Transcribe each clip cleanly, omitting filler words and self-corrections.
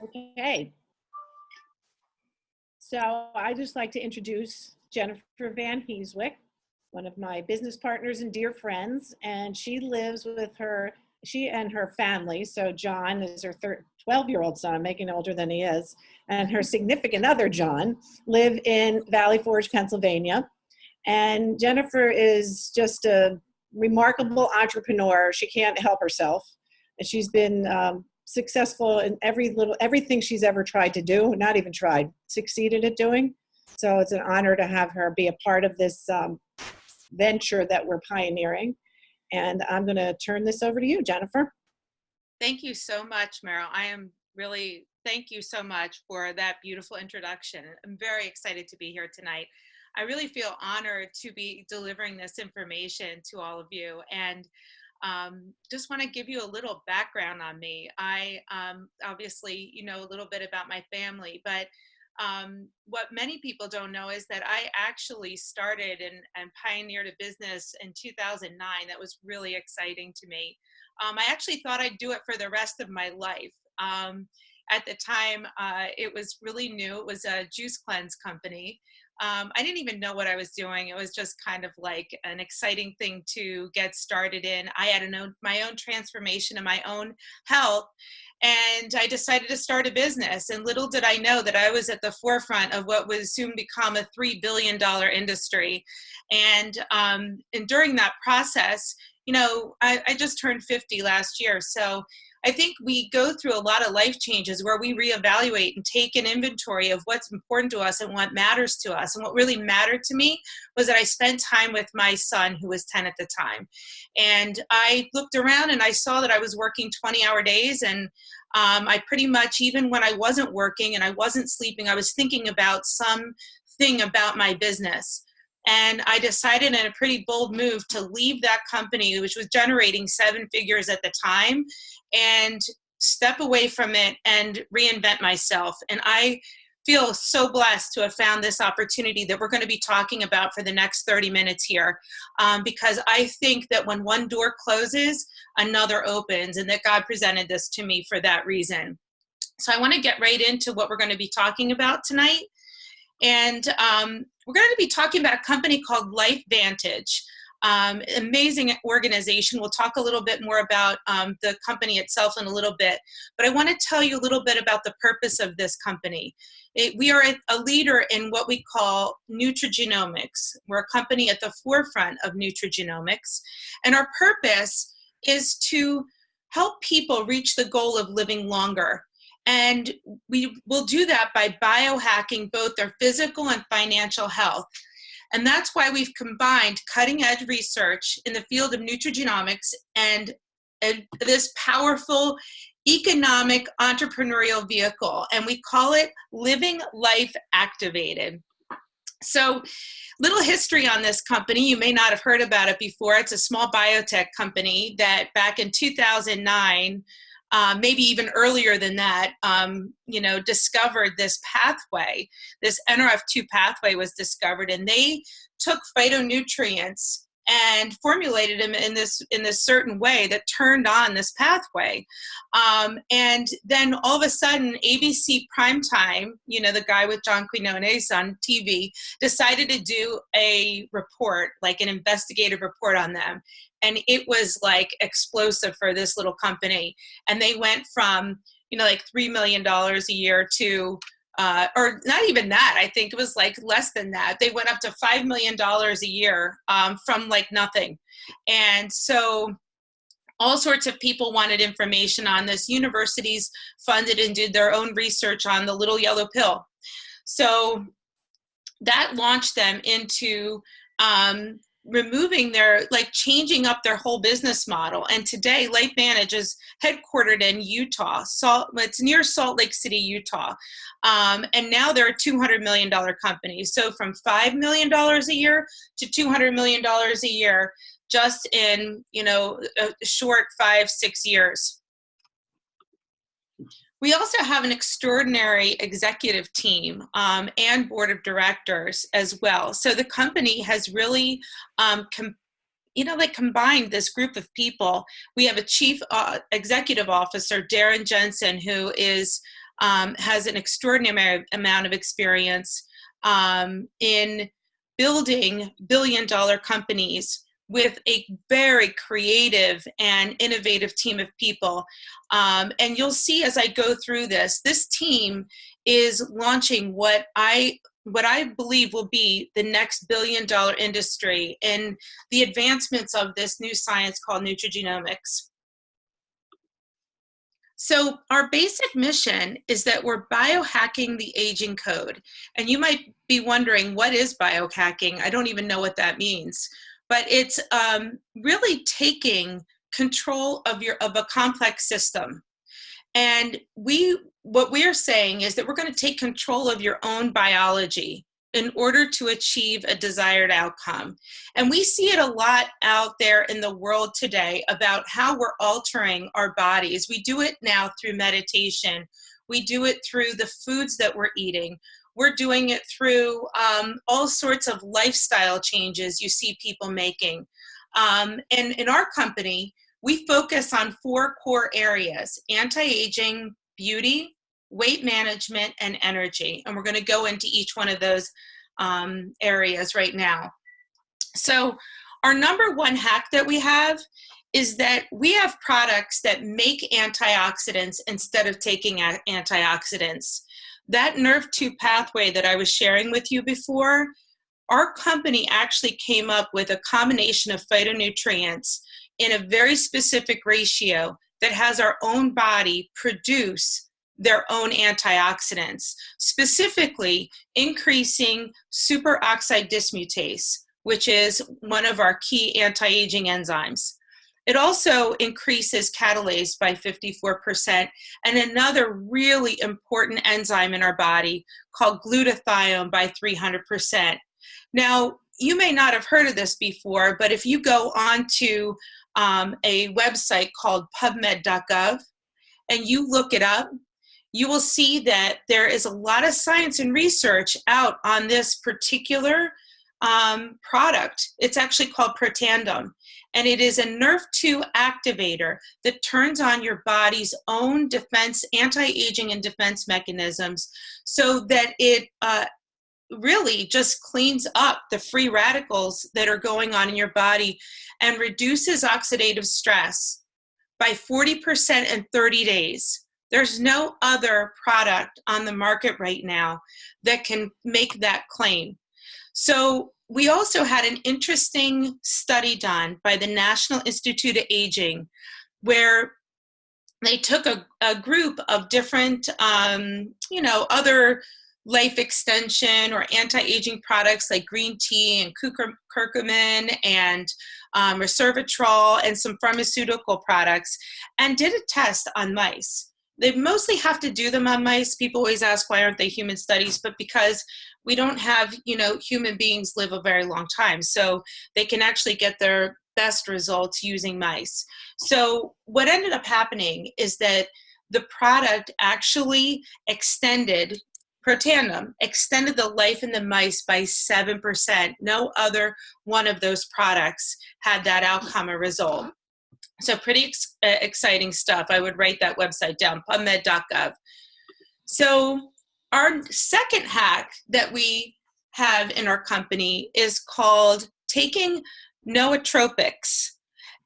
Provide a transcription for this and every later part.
Okay. So I just like to introduce Jennifer vanHeeswyk, one of my business partners and dear friends, and she lives with she and her family. So John is her 12-year-old son, I'm making him older than he is, and her significant other, John, live in Valley Forge, Pennsylvania. And Jennifer is just a remarkable entrepreneur. She can't help herself. And she's been successful in everything she's ever tried to do, not even tried, succeeded at doing. So it's an honor to have her be a part of this venture that we're pioneering. And I'm going to turn this over to you, Jennifer. Thank you so much, Meryl. Thank you so much for that beautiful introduction. I'm very excited to be here tonight. I really feel honored to be delivering this information to all of you, and just want to give you a little background on me. I obviously, you know a little bit about my family, but what many people don't know is that I actually started and pioneered a business in 2009 that was really exciting to me. I actually thought I'd do it for the rest of my life. At the time, it was really new. It was a juice cleanse company. I didn't even know what I was doing. It was just kind of like an exciting thing to get started in. I had my own transformation in my own health, and I decided to start a business. And little did I know that I was at the forefront of what would soon become a $3 billion industry. And during that process, you know, I just turned 50 last year. So I think we go through a lot of life changes where we reevaluate and take an inventory of what's important to us and what matters to us. And what really mattered to me was that I spent time with my son, who was 10 at the time. And I looked around and I saw that I was working 20-hour days. And I pretty much, even when I wasn't working and I wasn't sleeping, I was thinking about something about my business. And I decided in a pretty bold move to leave that company, which was generating 7 figures at the time, and step away from it and reinvent myself. And I feel so blessed to have found this opportunity that we're going to be talking about for the next 30 minutes here, because I think that when one door closes, another opens, and that God presented this to me for that reason. So I want to get right into what we're going to be talking about tonight. And we're going to be talking about a company called LifeVantage. Amazing organization. We'll talk a little bit more about the company itself in a little bit, but I want to tell you a little bit about the purpose of this company. We are a leader in what we call nutrigenomics. We're a company at the forefront of nutrigenomics, and our purpose is to help people reach the goal of living longer. And we will do that by biohacking both their physical and financial health. And that's why we've combined cutting-edge research in the field of nutrigenomics and this powerful economic entrepreneurial vehicle. And we call it Living Life Activated. So, little history on this company. You may not have heard about it before. It's a small biotech company that back in 2009, maybe even earlier than that, discovered this pathway. This NRF2 pathway was discovered, and they took phytonutrients and formulated them in this certain way that turned on this pathway. And then all of a sudden, ABC Primetime, the guy with John Quinones on TV, decided to do a report, like an investigative report on them. And it was like explosive for this little company. And they went from, like $3 million a year to, or not even that, I think it was like less than that. They went up to $5 million a year from like nothing. And so all sorts of people wanted information on this. Universities funded and did their own research on the little yellow pill. So that launched them into changing up their whole business model. And today, LifeVantage is headquartered in Utah. It's near Salt Lake City, Utah. And now they're a $200 million company. So from $5 million a year to $200 million a year, just in, a short 5-6 years. We also have an extraordinary executive team and board of directors as well. So the company has really, combined this group of people. We have a chief executive officer, Darren Jensen, who is has an extraordinary amount of experience in building billion-dollar companies with a very creative and innovative team of people. And you'll see as I go through this, this team is launching what I believe will be the next billion-dollar industry in the advancements of this new science called nutrigenomics. So our basic mission is that we're biohacking the aging code. And you might be wondering, what is biohacking? I don't even know what that means. But it's really taking control of a complex system. And what we're saying is that we're going to take control of your own biology in order to achieve a desired outcome. And we see it a lot out there in the world today about how we're altering our bodies. We do it now through meditation. We do it through the foods that we're eating. We're doing it through all sorts of lifestyle changes you see people making. And in our company, we focus on 4 core areas: anti-aging, beauty, weight management, and energy. And we're going to go into each one of those areas right now. So our number one hack that we have is that we have products that make antioxidants instead of taking antioxidants. That NRF2 pathway that I was sharing with you before, our company actually came up with a combination of phytonutrients in a very specific ratio that has our own body produce their own antioxidants, specifically increasing superoxide dismutase, which is one of our key anti-aging enzymes. It also increases catalase by 54%, and another really important enzyme in our body called glutathione by 300%. Now, you may not have heard of this before, but if you go on to a website called pubmed.gov and you look it up, you will see that there is a lot of science and research out on this particular product. It's actually called Protandim, and it is a NRF2 activator that turns on your body's own defense, anti-aging and defense mechanisms, so that it really just cleans up the free radicals that are going on in your body and reduces oxidative stress by 40% in 30 days. There's no other product on the market right now that can make that claim. So we also had an interesting study done by the National Institute of Aging, where they took a group of different, other life extension or anti-aging products like green tea and curcumin and resveratrol and some pharmaceutical products, and did a test on mice. They mostly have to do them on mice. People always ask, why aren't they human studies? But because we don't have, human beings live a very long time. So they can actually get their best results using mice. So what ended up happening is that the product actually extended the life in the mice by 7%. No other one of those products had that outcome or result. So pretty exciting stuff. I would write that website down, pubmed.gov. So our second hack that we have in our company is called taking nootropics.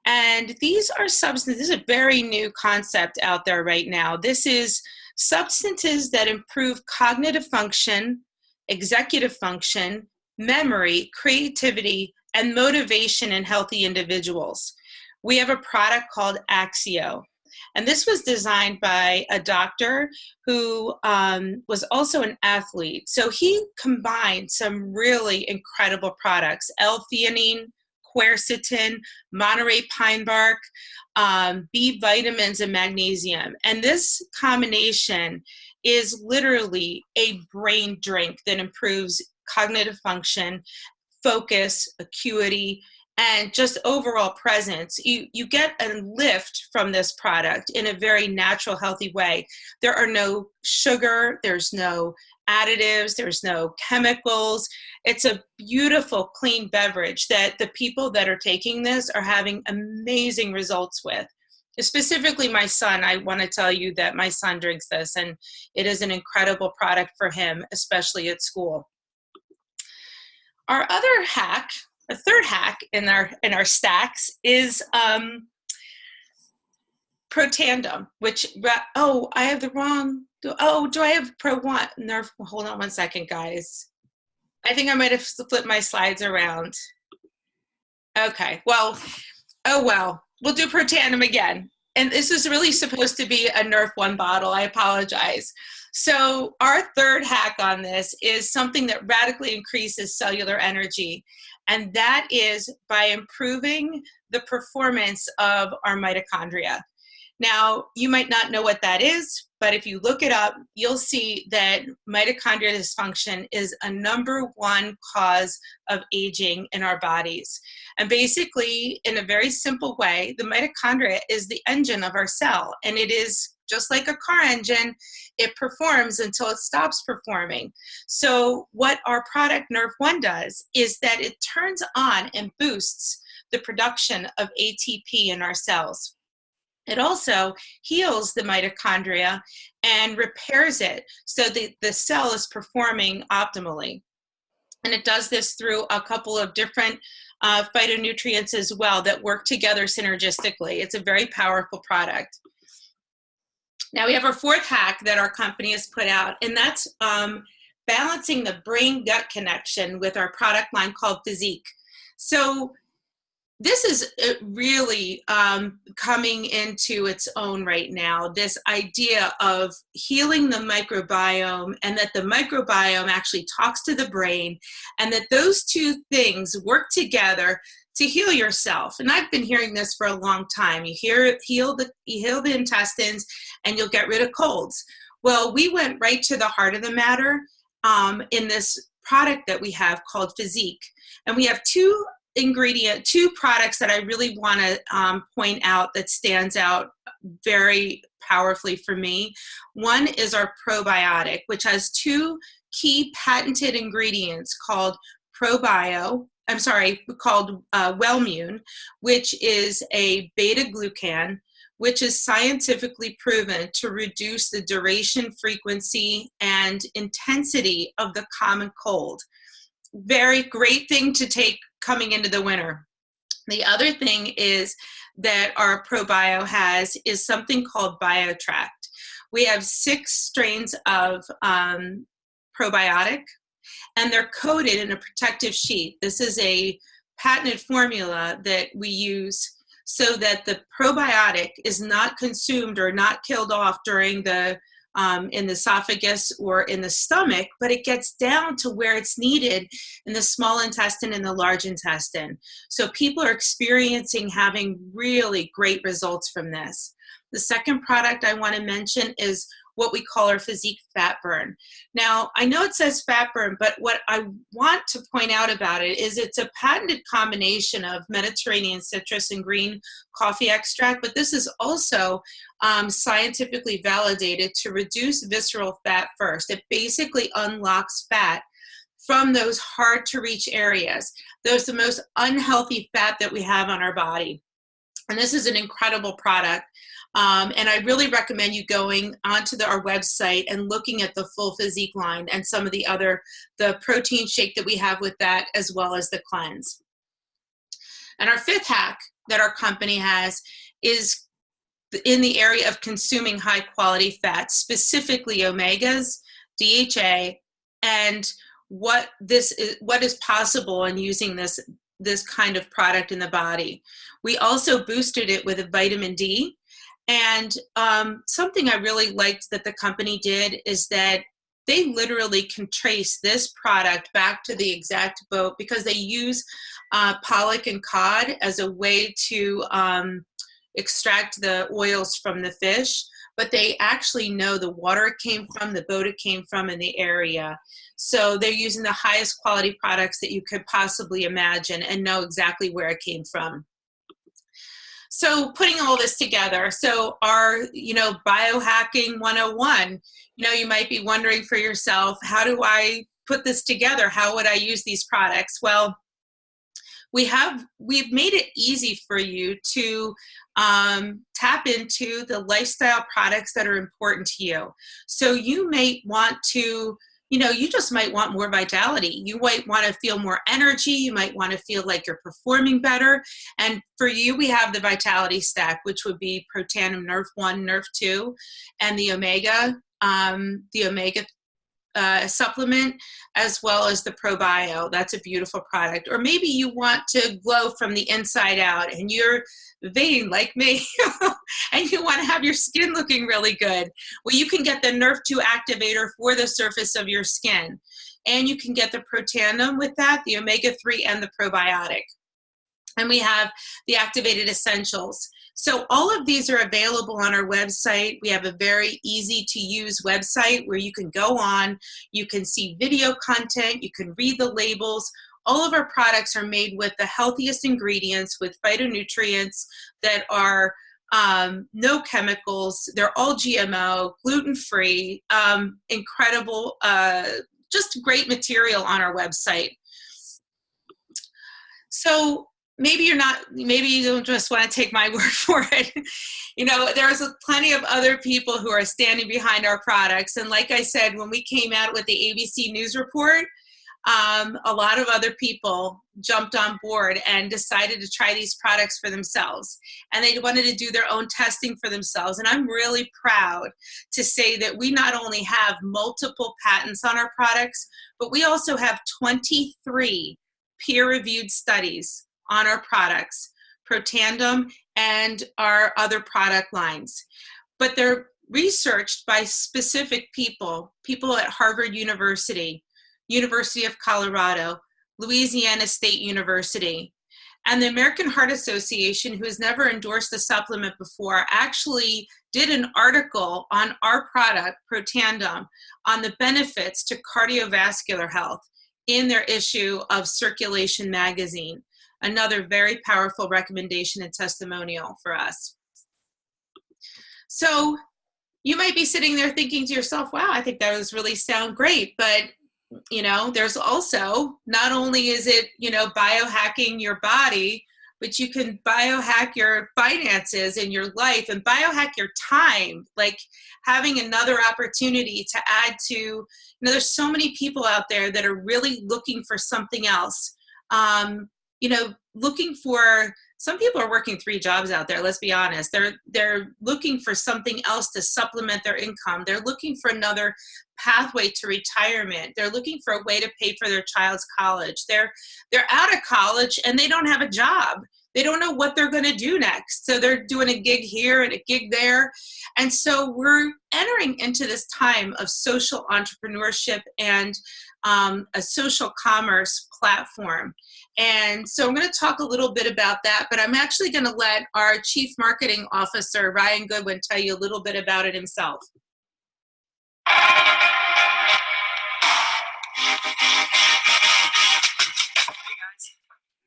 And these are substances, this is a very new concept out there right now. This is substances that improve cognitive function, executive function, memory, creativity, and motivation in healthy individuals. We have a product called Axio. And this was designed by a doctor who was also an athlete. So he combined some really incredible products: L-theanine, quercetin, Monterey pine bark, B vitamins, and magnesium. And this combination is literally a brain drink that improves cognitive function, focus, acuity, and just overall presence. You get a lift from this product in a very natural, healthy way. There are no sugar, there's no additives, there's no chemicals. It's a beautiful, clean beverage that the people that are taking this are having amazing results with. specifically my son, I want to tell you that my son drinks this, and it is an incredible product for him, especially at school. Our other hack, a third hack in our stacks is Protandem, which, oh, I have the wrong, do I have Pro One? Nerf, hold on one second, guys. I think I might have flipped my slides around. Okay, well, oh well, we'll do Protandem again. And this is really supposed to be a Nerf One bottle, I apologize. So our third hack on this is something that radically increases cellular energy, and that is by improving the performance of our mitochondria. Now, you might not know what that is, but if you look it up, you'll see that mitochondrial dysfunction is a #1 cause of aging in our bodies. And basically, in a very simple way, the mitochondria is the engine of our cell, and it is just like a car engine. It performs until it stops performing. So what our product Nerf One does is that it turns on and boosts the production of ATP in our cells. It also heals the mitochondria and repairs it so that the cell is performing optimally. And it does this through a couple of different phytonutrients as well that work together synergistically. It's a very powerful product. Now we have our fourth hack that our company has put out, and that's balancing the brain-gut connection with our product line called Physique. So this is really coming into its own right now, this idea of healing the microbiome, and that the microbiome actually talks to the brain, and that those two things work together to heal yourself. And I've been hearing this for a long time. You heal the intestines and you'll get rid of colds. Well, we went right to the heart of the matter in this product that we have called Physique. And we have two products that I really want to point out that stands out very powerfully for me. One is our probiotic, which has two key patented ingredients called Wellmune, which is a beta-glucan, which is scientifically proven to reduce the duration, frequency, and intensity of the common cold. Very great thing to take coming into the winter. The other thing is that our ProBio has is something called BioTract. We have 6 strains of probiotic, and they're coated in a protective sheet. This is a patented formula that we use so that the probiotic is not consumed or not killed off during the in the esophagus or in the stomach, but it gets down to where it's needed in the small intestine and the large intestine. So people are experiencing having really great results from this. The second product I want to mention is what we call our Physique Fat Burn. Now, I know it says fat burn, but what I want to point out about it is it's a patented combination of Mediterranean citrus and green coffee extract, but this is also scientifically validated to reduce visceral fat first. It basically unlocks fat from those hard to reach areas. Those are the most unhealthy fat that we have on our body. And this is an incredible product. And I really recommend you going onto our website and looking at the full Physique line and some of the protein shake that we have with that, as well as the cleanse. And our fifth hack that our company has is in the area of consuming high quality fats, specifically omegas, DHA, and what is possible in using this kind of product in the body. We also boosted it with a vitamin D. And something I really liked that the company did is that they literally can trace this product back to the exact boat, because they use pollock and cod as a way to extract the oils from the fish, but they actually know the water it came from, the boat it came from, and the area. So they're using the highest quality products that you could possibly imagine and know exactly where it came from. So putting all this together, so our, biohacking 101, you might be wondering for yourself, how do I put this together? How would I use these products? Well, we've made it easy for you to tap into the lifestyle products that are important to you. So you may want to, you just might want more vitality. You might want to feel more energy. You might want to feel like you're performing better. And for you, we have the Vitality Stack, which would be Protandim Nerf 1, Nerf 2, and the Omega supplement, as well as the ProBio. That's a beautiful product. Or maybe you want to glow from the inside out and you're vain like me and you want to have your skin looking really good. Well, you can get the Nerf 2 activator for the surface of your skin. And you can get the Protandim with that, the omega-3 and the probiotic. And we have the activated essentials. So all of these are available on our website. We have a very easy to use website where you can go on, you can see video content, you can read the labels. All of our products are made with the healthiest ingredients, with phytonutrients that are no chemicals. They're all GMO, gluten-free, incredible, just great material on our website. So maybe you don't just want to take my word for it. There's plenty of other people who are standing behind our products. And like I said, when we came out with the ABC News report, a lot of other people jumped on board and decided to try these products for themselves. And they wanted to do their own testing for themselves. And I'm really proud to say that we not only have multiple patents on our products, but we also have 23 peer-reviewed studies on our products, Protandim and our other product lines. But they're researched by specific people at Harvard University, University of Colorado, Louisiana State University. And the American Heart Association, who has never endorsed the supplement before, actually did an article on our product, Protandim, on the benefits to cardiovascular health in their issue of Circulation Magazine. Another very powerful recommendation and testimonial for us. So you might be sitting there thinking to yourself, wow, I think that was really sound great. But, there's also, not only is it, biohacking your body, but you can biohack your finances and your life and biohack your time, like having another opportunity to add to, there's so many people out there that are really looking for something else. Some people are working 3 jobs out there, let's be honest. They're looking for something else to supplement their income. They're looking for another pathway to retirement. They're looking for a way to pay for their child's college. They're out of college and they don't have a job. They don't know what they're going to do next. So they're doing a gig here and a gig there. And so we're entering into this time of social entrepreneurship and a social commerce platform. And so I'm going to talk a little bit about that, but I'm actually going to let our Chief Marketing Officer, Ryan Goodwin, tell you a little bit about it himself.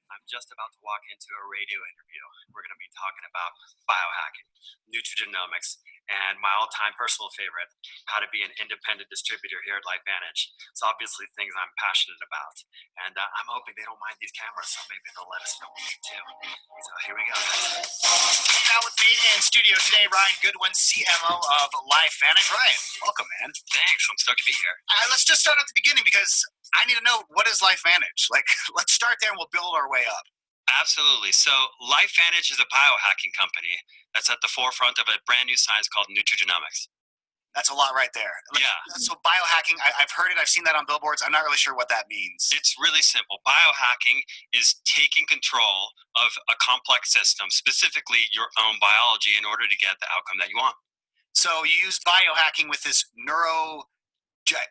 I'm just about to walk into a radio interview. We're going to be talking about biohacking, nutrigenomics, and my all-time personal favorite, how to be an independent distributor here at LifeVantage. It's obviously things I'm passionate about. And I'm hoping they don't mind these cameras, so maybe they'll let us film them too. So here we go. Now with me in studio today, Ryan Goodwin, CMO of LifeVantage. Ryan, welcome, man. Thanks. I'm stoked to be here. Let's just start at the beginning because I need to know, what is LifeVantage? Let's start there and we'll build our way up. Absolutely. So LifeVantage is a biohacking company that's at the forefront of a brand new science called nutrigenomics. That's a lot right there. Yeah. So biohacking, I've heard it. I've seen that on billboards. I'm not really sure what that means. It's really simple. Biohacking is taking control of a complex system, specifically your own biology, in order to get the outcome that you want. So you use biohacking with this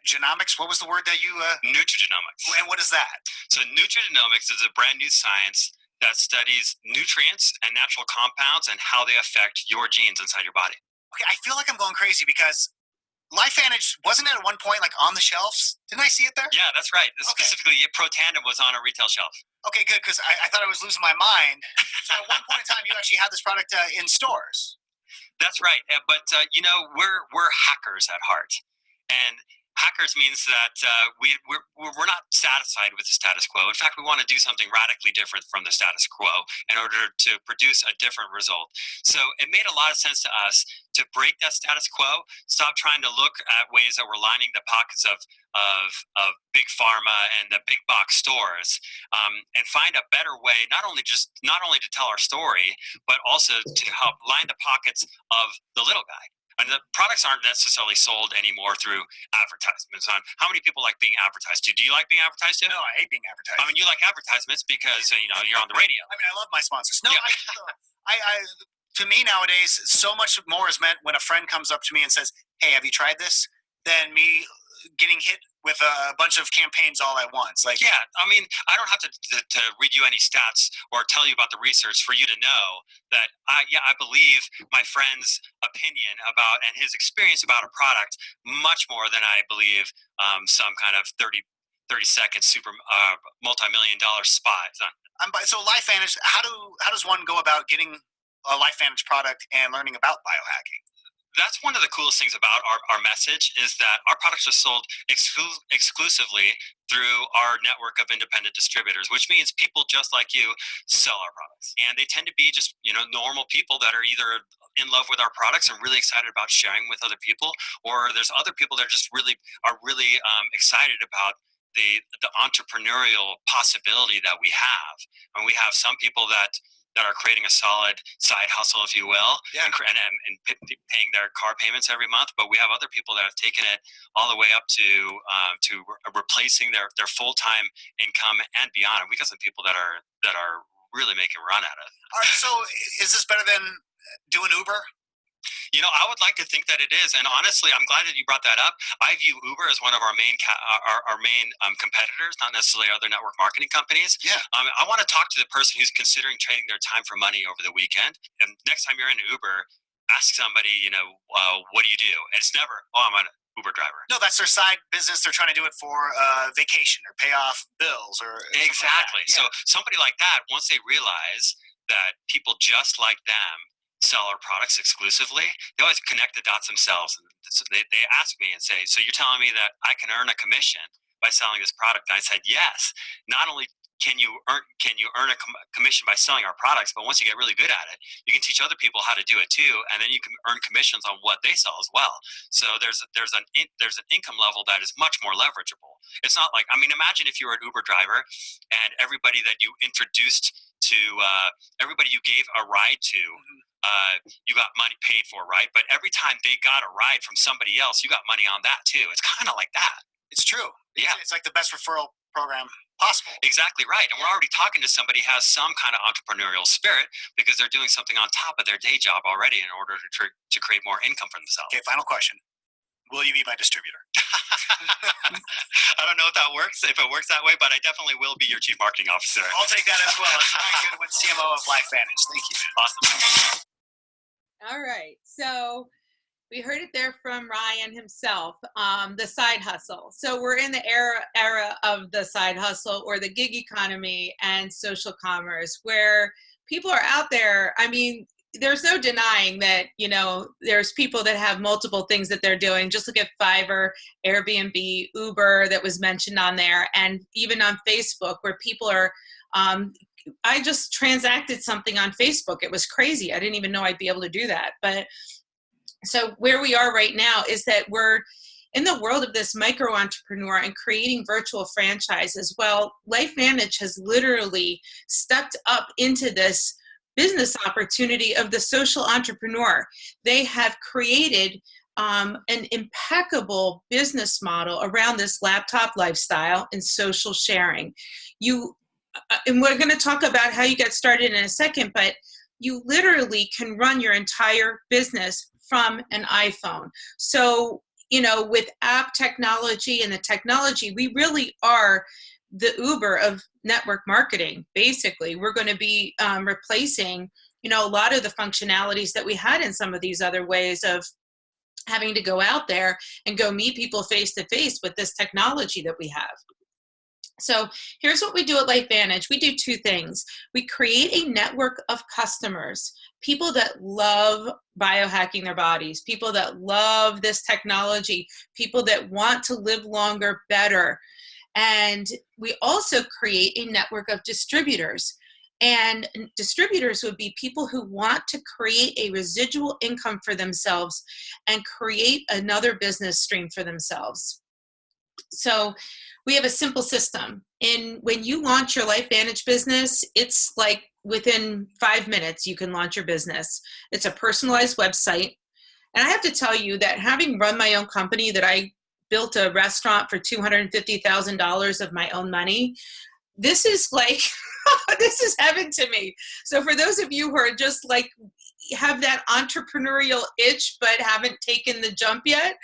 genomics. What was the word that you? Nutrigenomics. And what is that? So nutrigenomics is a brand new science that studies nutrients and natural compounds and how they affect your genes inside your body. Okay, I feel like I'm going crazy because LifeVantage, wasn't it at one point on the shelves? Didn't I see it there? Yeah, that's right. Okay. Specifically, Protandim was on a retail shelf. Okay, good, because I thought I was losing my mind. So at one point in time, you actually had this product in stores. That's right. But we're hackers at heart, and hackers means that we're not satisfied with the status quo. In fact, we want to do something radically different from the status quo in order to produce a different result. So it made a lot of sense to us to break that status quo, stop trying to look at ways that we're lining the pockets of big pharma and the big box stores, and find a better way, not only to tell our story, but also to help line the pockets of the little guy. And the products aren't necessarily sold anymore through advertisements. On how many people like being advertised to? Do you like being advertised to? No, I hate being advertised. I mean, you like advertisements because you're on the radio. I mean, I love my sponsors. No, Yeah. I to me nowadays, so much more is meant when a friend comes up to me and says, "Hey, have you tried this?" than me getting hit with a bunch of campaigns all at once. Like, yeah, I mean, I don't have to read you any stats or tell you about the research for you to know that I believe my friend's opinion about and his experience about a product much more than I believe some kind of 30-second super multi-million-dollar spot. So LifeVantage, how does one go about getting a LifeVantage product and learning about biohacking? That's one of the coolest things about our message is that our products are sold exclusively through our network of independent distributors, which means people just like you sell our products. And they tend to be just, normal people that are either in love with our products and really excited about sharing with other people, or there's other people that just really excited about the entrepreneurial possibility that we have. And we have some people that are creating a solid side hustle, if you will, and paying their car payments every month. But we have other people that have taken it all the way up to replacing their full-time income and beyond. And we got some people that are really making a run at it. All right, so is this better than doing Uber? I would like to think that it is, and honestly, I'm glad that you brought that up. I view Uber as one of our main competitors, not necessarily other network marketing companies. Yeah. I want to talk to the person who's considering trading their time for money over the weekend. And next time you're in Uber, ask somebody, what do you do? And it's never, I'm an Uber driver. No, that's their side business. They're trying to do it for vacation or pay off bills or exactly. Like that. Yeah. So somebody like that, once they realize that people just like them sell our products exclusively, they always connect the dots themselves. And so they ask me and say, so you're telling me that I can earn a commission by selling this product? And I said, yes. Not only can you earn a commission by selling our products, but once you get really good at it, you can teach other people how to do it too, and then you can earn commissions on what they sell as well. So there's an income level that is much more leverageable. It's not like, imagine if you were an Uber driver and everybody that you introduced to, everybody you gave a ride to, you got money paid for, right? But every time they got a ride from somebody else, you got money on that too. It's kind of like that. It's true. Yeah. It's like the best referral program possible. Exactly right. And we're already talking to somebody who has some kind of entrepreneurial spirit because they're doing something on top of their day job already in order to create more income for themselves. Okay, final question. Will you be my distributor? I don't know if it works that way, but I definitely will be your chief marketing officer. I'll take that as well. Ryan Goodwin, CMO of LifeVantage. Thank you. Awesome. All right. So we heard it there from Ryan himself, the side hustle. So we're in the era of the side hustle or the gig economy and social commerce where people are out there. There's no denying that, there's people that have multiple things that they're doing. Just look at Fiverr, Airbnb, Uber that was mentioned on there, and even on Facebook where people are, I just transacted something on Facebook. It was crazy. I didn't even know I'd be able to do that. But so where we are right now is that we're in the world of this micro entrepreneur and creating virtual franchises. Well, LifeVantage has literally stepped up into this business opportunity of the social entrepreneur. They have created an impeccable business model around this laptop lifestyle and social sharing. And we're going to talk about how you get started in a second, but you literally can run your entire business from an iPhone. So, with app technology and the technology, we really are the Uber of network marketing. Basically, we're going to be replacing, a lot of the functionalities that we had in some of these other ways of having to go out there and go meet people face to face with this technology that we have. So here's what we do at LifeVantage. We do two things. We create a network of customers, people that love biohacking their bodies, people that love this technology, people that want to live longer, better. And we also create a network of distributors. And distributors would be people who want to create a residual income for themselves and create another business stream for themselves. So we have a simple system. When you launch your LifeVantage business, it's like within 5 minutes you can launch your business. It's a personalized website. And I have to tell you that having run my own company, that I built a restaurant for $250,000 of my own money, this is like, this is heaven to me. So for those of you who are just like, have that entrepreneurial itch but haven't taken the jump yet,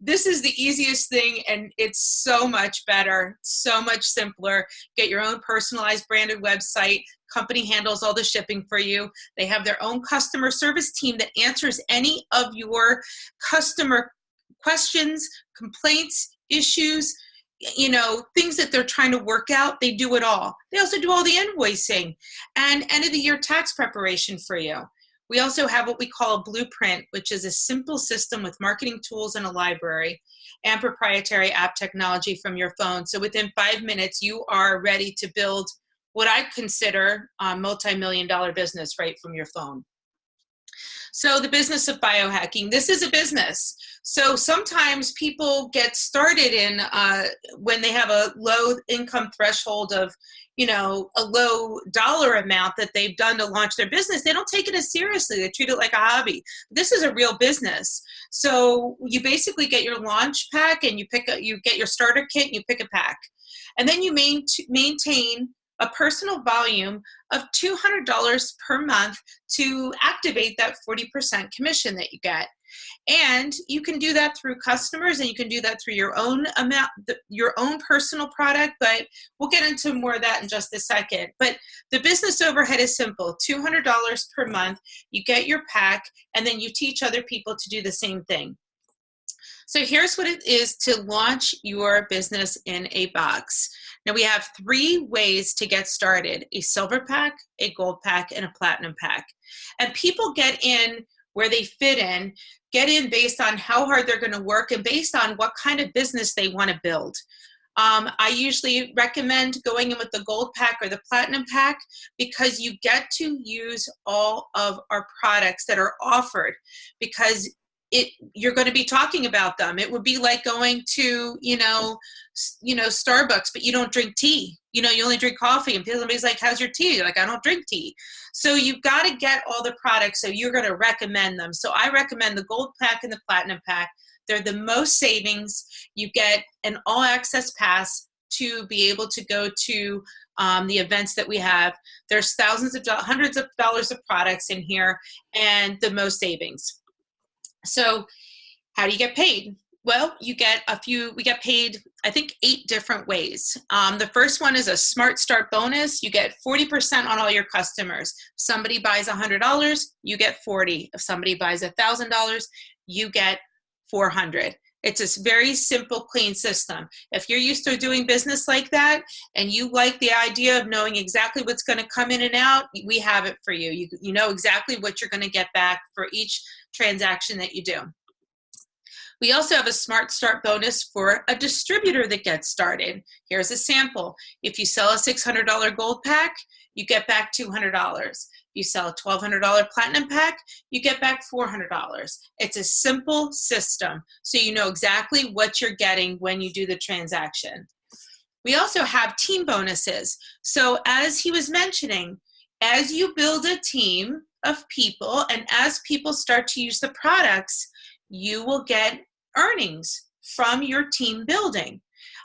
this is the easiest thing, and it's so much better, so much simpler. Get your own personalized branded website. Company handles all the shipping for you. They have their own customer service team that answers any of your customer questions, complaints, issues, things that they're trying to work out. They do it all. They also do all the invoicing and end of the year tax preparation for you. We also have what we call a blueprint, which is a simple system with marketing tools and a library and proprietary app technology from your phone. So within 5 minutes, you are ready to build what I consider a multi-million-dollar business right from your phone. So the business of biohacking, this is a business. So sometimes people get started in when they have a low income threshold of, a low dollar amount that they've done to launch their business. They don't take it as seriously. They treat it like a hobby. This is a real business. So you basically get your launch pack and you get your starter kit and you pick a pack. And then you maintain a personal volume of $200 per month to activate that 40% commission that you get. And you can do that through customers, and you can do that through your own amount, your own personal product, but we'll get into more of that in just a second. But the business overhead is simple, $200 per month, you get your pack, and then you teach other people to do the same thing. So here's what it is to launch your business in a box. Now we have 3 ways to get started: a silver pack, a gold pack, and a platinum pack. And people get in where they fit in, get in based on how hard they're going to work and based on what kind of business they want to build. I usually recommend going in with the gold pack or the platinum pack because you get to use all of our products that are offered, because you're going to be talking about them. It would be like going to, Starbucks, but you don't drink tea. You only drink coffee, and somebody's like, how's your tea? You're like, I don't drink tea. So you've got to get all the products, so you're going to recommend them. So I recommend the gold pack and the platinum pack. They're the most savings. You get an all access pass to be able to go to the events that we have. There's hundreds of dollars of products in here and the most savings. So how do you get paid? Well, we get paid, I think, 8 different ways. The first one is a Smart Start bonus. You get 40% on all your customers. If somebody buys $100, you get $40. If somebody buys $1,000, you get $400. It's a very simple, clean system. If you're used to doing business like that and you like the idea of knowing exactly what's going to come in and out, we have it for you. You know exactly what you're going to get back for each transaction that you do. We also have a Smart Start bonus for a distributor that gets started. Here's a sample. If you sell a $600 gold pack, you get back $200. You sell a $1,200 platinum pack, you get back $400. It's a simple system, so you know exactly what you're getting when you do the transaction. We also have team bonuses. So as he was mentioning, as you build a team of people and as people start to use the products, you will get earnings from your team building.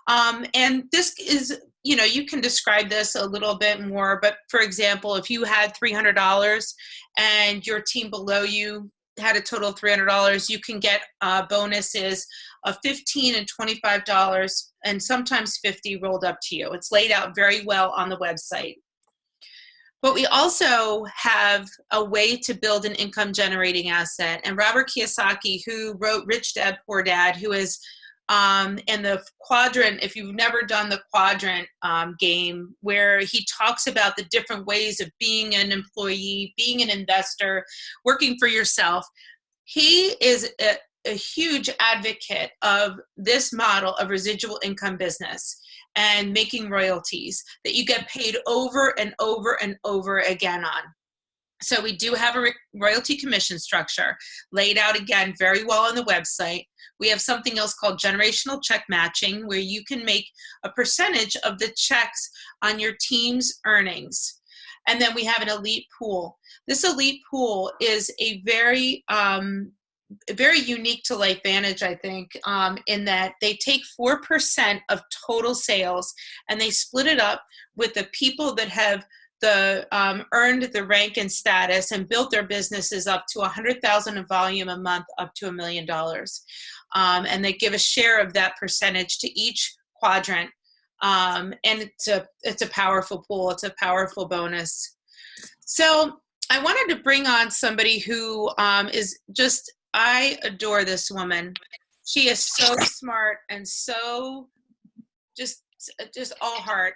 And this is, you can describe this a little bit more, but for example, if you had $300 and your team below you had a total of $300, you can get bonuses of $15 and $25 and sometimes $50 rolled up to you. It's laid out very well on the website. But we also have a way to build an income generating asset. And Robert Kiyosaki, who wrote Rich Dad, Poor Dad, who is and the quadrant, if you've never done the quadrant game, where he talks about the different ways of being an employee, being an investor, working for yourself. He is a huge advocate of this model of residual income business and making royalties that you get paid over and over and over again on. So we do have a royalty commission structure laid out, again, very well on the website. We have something else called generational check matching, where you can make a percentage of the checks on your team's earnings. And then we have an elite pool. This elite pool is a very unique to LifeVantage, I think, in that they take 4% of total sales and they split it up with the people that have earned the rank and status and built their businesses up to 100,000 in volume a month, up to $1 million. And they give a share of that percentage to each quadrant. And it's a powerful pool. It's a powerful bonus. So I wanted to bring on somebody who is just, I adore this woman. She is so smart and so just all heart.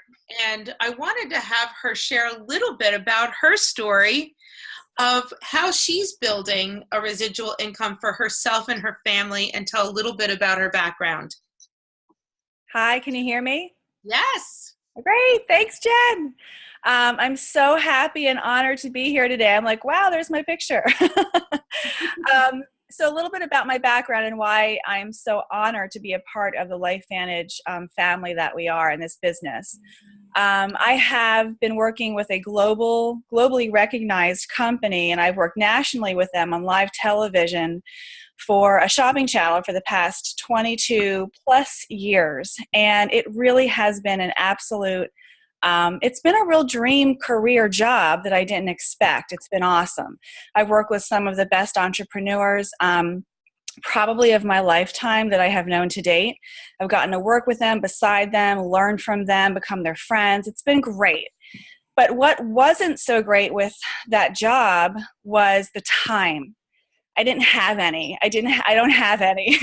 And I wanted to have her share a little bit about her story of how she's building a residual income for herself and her family, and tell a little bit about her background. Hi, can you hear me? Yes. Great. Thanks, Jen. I'm so happy and honored to be here today. I'm like, wow, there's my picture. So a little bit about my background and why I'm so honored to be a part of the LifeVantage family that we are in this business. I have been working with a globally recognized company, and I've worked nationally with them on live television for a shopping channel for the past 22 plus years. And it really has been an absolute it's been a real dream career job that I didn't expect. It's been awesome. I've worked with some of the best entrepreneurs probably of my lifetime that I have known to date. I've gotten to work with them, beside them, learn from them, become their friends. It's been great. But what wasn't so great with that job was the time. I didn't have any. I don't have any.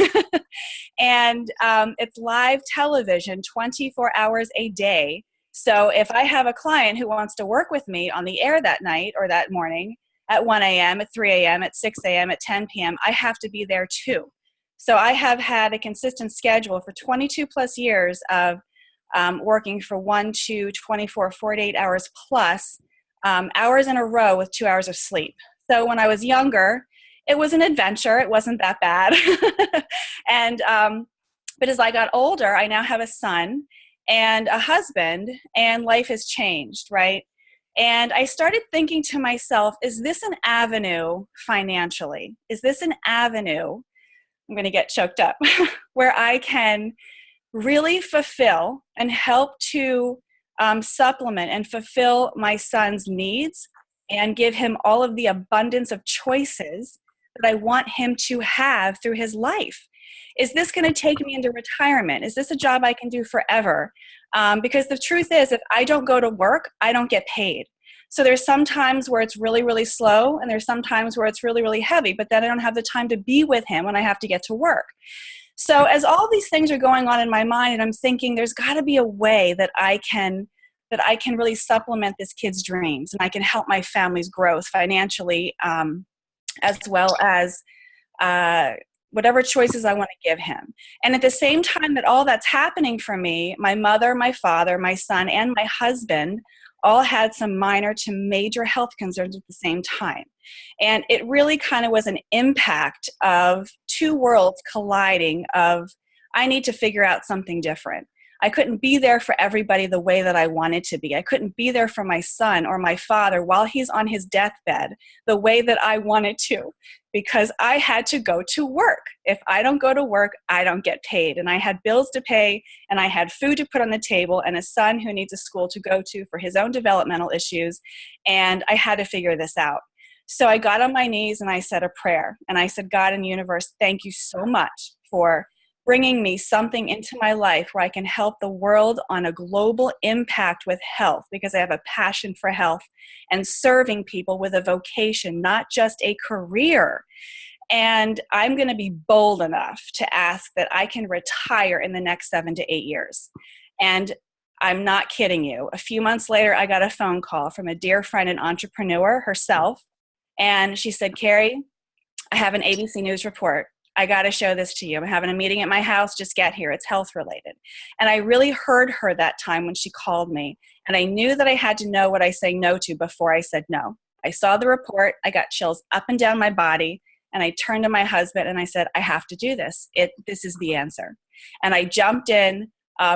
And it's live television 24 hours a day. So if I have a client who wants to work with me on the air that night or that morning at 1 a.m., at 3 a.m., at 6 a.m., at 10 p.m., I have to be there too. So I have had a consistent schedule for 22 plus years of working for 1, 2, 24, 48 hours plus hours in a row with 2 hours of sleep. So when I was younger, it was an adventure. It wasn't that bad. And but as I got older, I now have a son and a husband, and life has changed, right? And I started thinking to myself, is this an avenue financially? Is this an avenue, I'm going to get choked up, where I can really fulfill and help to supplement and fulfill my son's needs and give him all of the abundance of choices that I want him to have through his life? Is this going to take me into retirement? Is this a job I can do forever? Because the truth is, if I don't go to work, I don't get paid. So there's some times where it's really, really slow, and there's some times where it's really, really heavy, but then I don't have the time to be with him when I have to get to work. So as all these things are going on in my mind, and I'm thinking there's got to be a way that I can really supplement this kid's dreams, and I can help my family's growth financially, as well as whatever choices I want to give him. And at the same time that all that's happening for me, my mother, my father, my son, and my husband all had some minor to major health concerns at the same time. And it really kind of was an impact of two worlds colliding of, I need to figure out something different. I couldn't be there for everybody the way that I wanted to be. I couldn't be there for my son or my father while he's on his deathbed the way that I wanted to, because I had to go to work. If I don't go to work, I don't get paid. And I had bills to pay, and I had food to put on the table, and a son who needs a school to go to for his own developmental issues. And I had to figure this out. So I got on my knees and I said a prayer. And I said, God and universe, thank you so much for bringing me something into my life where I can help the world on a global impact with health, because I have a passion for health and serving people with a vocation, not just a career. And I'm going to be bold enough to ask that I can retire in the next 7 to 8 years. And I'm not kidding you. A few months later, I got a phone call from a dear friend and entrepreneur herself. And she said, Carrie, I have an ABC News report. I got to show this to you. I'm having a meeting at my house. Just get here. It's health related. And I really heard her that time when she called me. And I knew that I had to know what I say no to before I said no. I saw the report. I got chills up and down my body. And I turned to my husband and I said, I have to do this. This is the answer. And I jumped in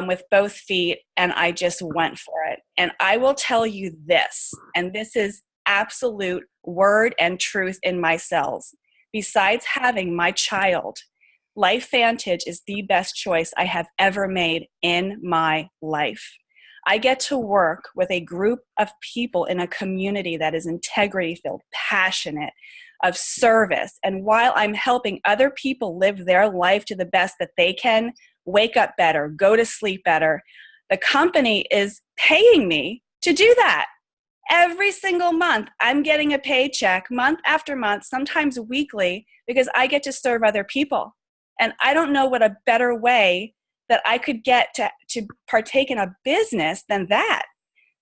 with both feet and I just went for it. And I will tell you this, and this is absolute word and truth in my cells. Besides having my child, LifeVantage is the best choice I have ever made in my life. I get to work with a group of people in a community that is integrity-filled, passionate, of service. And while I'm helping other people live their life to the best that they can, wake up better, go to sleep better, the company is paying me to do that. Every single month, I'm getting a paycheck month after month, sometimes weekly, because I get to serve other people. And I don't know what a better way that I could get to partake in a business than that.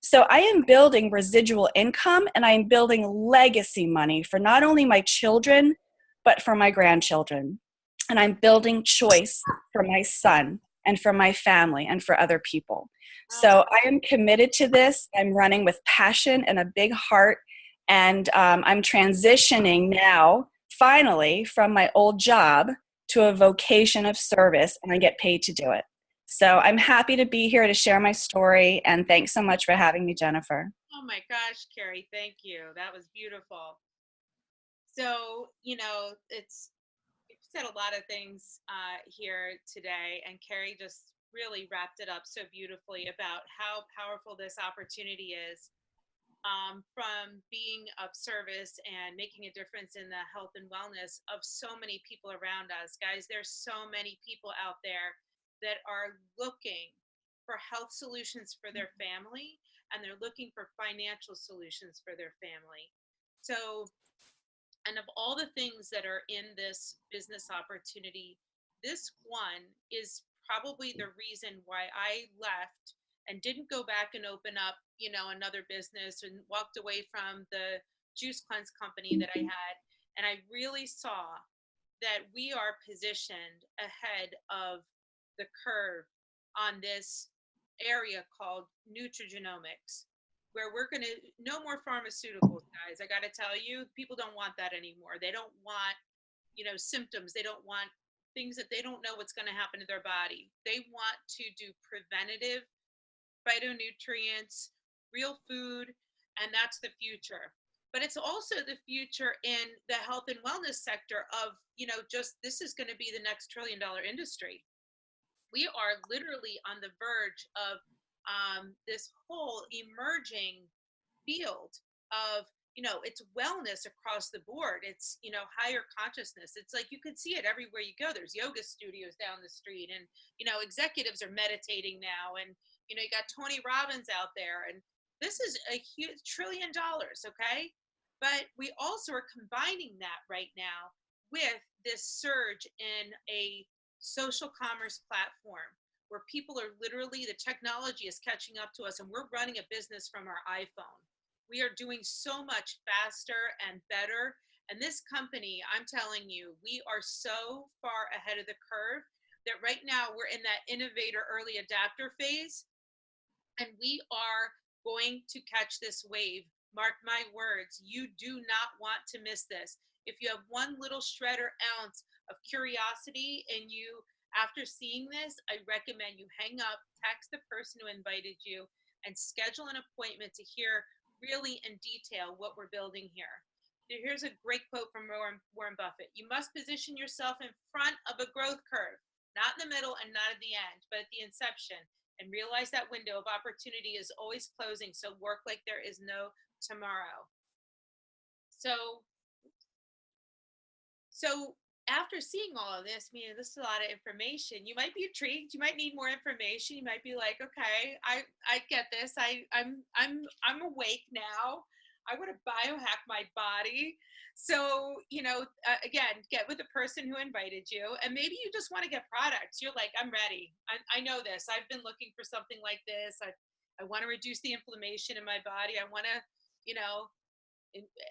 So I am building residual income and I am building legacy money for not only my children, but for my grandchildren. And I'm building choice for my son and for my family and for other people. So I am committed to this. I'm running with passion and a big heart. And I'm transitioning now, finally, from my old job to a vocation of service, and I get paid to do it. So I'm happy to be here to share my story. And thanks so much for having me, Jennifer. Oh my gosh, Carrie, thank you. That was beautiful. So, you've said a lot of things here today, and Carrie just really wrapped it up so beautifully about how powerful this opportunity is, from being of service and making a difference in the health and wellness of so many people around us. Guys, there's so many people out there that are looking for health solutions for their family, and they're looking for financial solutions for their family. So, and of all the things that are in this business opportunity, this one is probably the reason why I left and didn't go back and open up, another business, and walked away from the juice cleanse company that I had. And I really saw that we are positioned ahead of the curve on this area called nutrigenomics, where we're going to no more pharmaceuticals, guys. I got to tell you, people don't want that anymore. They don't want, symptoms. They don't want things that they don't know what's going to happen to their body. They want to do preventative phytonutrients, real food, and that's the future. But it's also the future in the health and wellness sector of, just this is going to be the next $1 trillion industry. We are literally on the verge of this whole emerging field of, it's wellness across the board. It's, higher consciousness. It's like you can see it everywhere you go. There's yoga studios down the street, and, executives are meditating now. And, you got Tony Robbins out there. And this is a huge $1 trillion, okay? But we also are combining that right now with this surge in a social commerce platform where people are literally, the technology is catching up to us, and we're running a business from our iPhone. We are doing so much faster and better. And this company, I'm telling you, we are so far ahead of the curve that right now we're in that innovator early adapter phase, and we are going to catch this wave. Mark my words, you do not want to miss this. If you have one little shredder ounce of curiosity in you after seeing this, I recommend you hang up, text the person who invited you, and schedule an appointment to hear really in detail what we're building here. Here's a great quote from Warren Buffett. You must position yourself in front of a growth curve, not in the middle and not at the end, but at the inception, and realize that window of opportunity is always closing. So work like there is no tomorrow. So after seeing all of this, this is a lot of information. You might be intrigued. You might need more information. You might be like, okay, I get this. I'm awake now. I want to biohack my body. So, again, get with the person who invited you, and maybe you just want to get products. You're like, I'm ready. I know this. I've been looking for something like this. I want to reduce the inflammation in my body. I want to,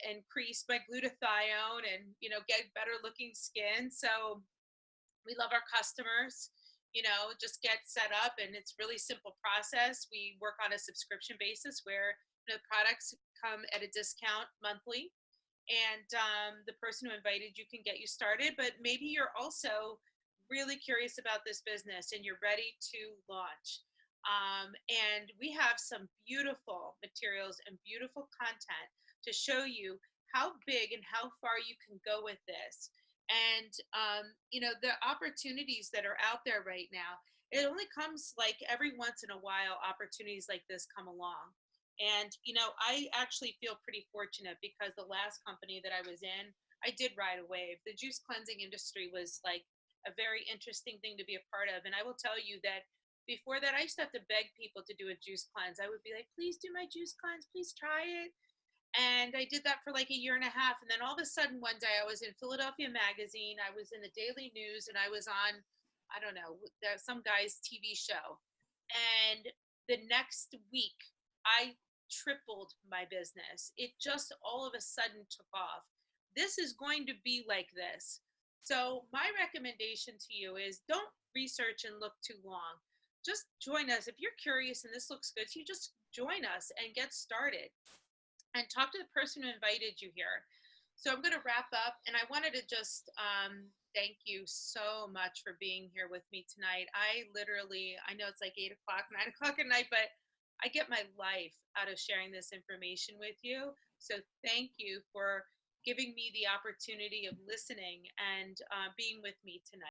increase my glutathione and, get better looking skin. So we love our customers. Just get set up, and it's really simple process. We work on a subscription basis where the products come at a discount monthly, and the person who invited you can get you started. But maybe you're also really curious about this business and you're ready to launch. And we have some beautiful materials and beautiful content to show you how big and how far you can go with this. And the opportunities that are out there right now, it only comes like every once in a while opportunities like this come along. And I actually feel pretty fortunate because the last company that I was in, I did ride a wave. The juice cleansing industry was like a very interesting thing to be a part of. And I will tell you that before that, I used to have to beg people to do a juice cleanse. I would be like, please do my juice cleanse, please try it. And I did that for like a year and a half. And then all of a sudden one day I was in Philadelphia Magazine, I was in the Daily News, and I was on, I don't know, some guy's TV show. And the next week I tripled my business. It just all of a sudden took off. This is going to be like this. So my recommendation to you is don't research and look too long. Just join us. If you're curious and this looks good, you just join us and get started and talk to the person who invited you here. So I'm going to wrap up, and I wanted to just thank you so much for being here with me tonight. I know it's like 8 o'clock, 9 o'clock at night, but I get my life out of sharing this information with you. So thank you for giving me the opportunity of listening and being with me tonight.